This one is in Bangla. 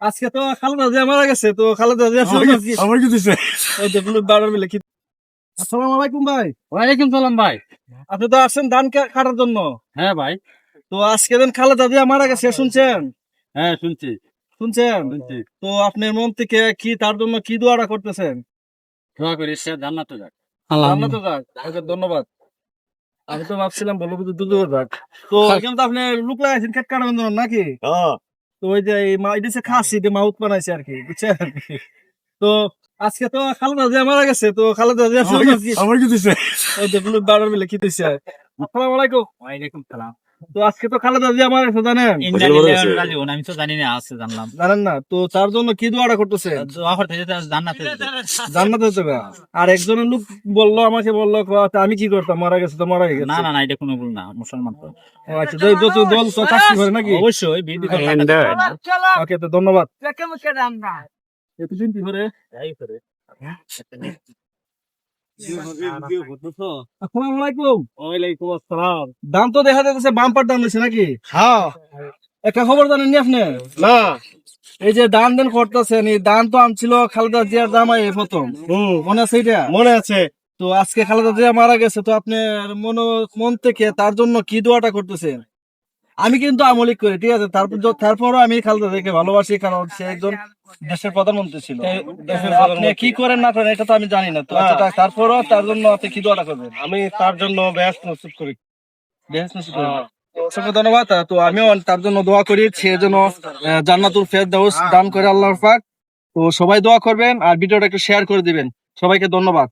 আজকে তো খালেদা জিয়া মারা গেছে, তো খালেদা জিয়া আমার কি দিছে? ওই যে ব্লু বাড়ার মিলে কি। আসসালামু আলাইকুম ভাই। ওয়ালাইকুম সালাম ভাই। আপনি তো আসছেন ধান কাটার জন্য। হ্যাঁ ভাই। তো আজকে দিন খালেদা জিয়া মারা গেছে, শুনছেন? হ্যাঁ শুনছি। শুনছেন? শুনছি। তো আপনার মন থেকে কি তার জন্য কি দোয়াটা করতেছেন? দোয়া করি সে জান্নাতে যাক। জান্নাতে যাক। ওকে, ধন্যবাদ। আমি তো ভাবছিলাম বলবো যে দুধ যাক। তো এখানে তো আপনি লুক লাগাইছেন খেত কাটার জন্য নাকি? তো ওই যে এই মা এটা খাসি দিয়ে মাউথ বানাইছে আর কি, বুঝছেন? তো আজকে তো খালেদা জিয়া মারা গেছে, তো খালেদা জিয়া আমার কি দিছে? ওই যে ব্লু বাড়ার মিলে কি দিছে। আসসালামু আলাইকুম। ওয়ালাইকুম সালাম। তো আজকে তো খালেদা জিয়া মারা গেছে, জানেন? আমি তো জানি না, আছে জানলাম। জানেন না? তো তার জন্য কি দোয়াটা করতেছে? দোয়া করতে যেতে জান্নাতে যেতে। জান্নাতে যেতে হবে। আর একজনের লোক বললো, আমাকে বললো, তা আমি কি করতাম, মারা গেছে তো মারা গেছে। না না না, এটা কোনো ভুল না, মুসলমান তো। ও আচ্ছা, যত দল তো চাকরি করে নাকি? অবশ্যই বিধি করে। ওকে, তো ধন্যবাদ। এতদিন কি করে? আসসালামু আলাইকুম। ওয়ালাইকুম আসসালাম। দাম তো দেখা যাচ্ছে বাম্পার দাম হয়েছে নাকি? হ্যাঁ। একটা খবর জানেননি আপনি? না। এই যে দান দেন করতেছেন, এই দান তো আনছিল খালেদা জিয়ার জামাই প্রথম, মনে আছে এটা? মনে আছে। তো আজকে খালেদা জিয়া মারা গেছে, তো আপনি মন থেকে তার জন্য কি দোয়াটা করতেছেন? আমি কিন্তু আমলিক করি, ঠিক আছে, তারপরও আমি খালেদা জিয়াকে ভালোবাসি, কারণ সে একজন দেশের প্রধানমন্ত্রী ছিল। আপনি কি করেন না করেন এটা তো আমি জানি না, তো তারপরও তার জন্য আপনি কি দোয়াটা করবেন? আমি তার জন্য ব্যস্ত নসিব করি। বেহেশত নসিব করবেন। তো অসংখ্য ধন্যবাদ। তো আমিও তার জন্য দোয়া করি, সে যেন জান্নাতুল ফেরদাউস দান করে আল্লাহর পাক। তো সবাই দোয়া করবেন আর ভিডিওটা একটু শেয়ার করে দিবেন। সবাইকে ধন্যবাদ।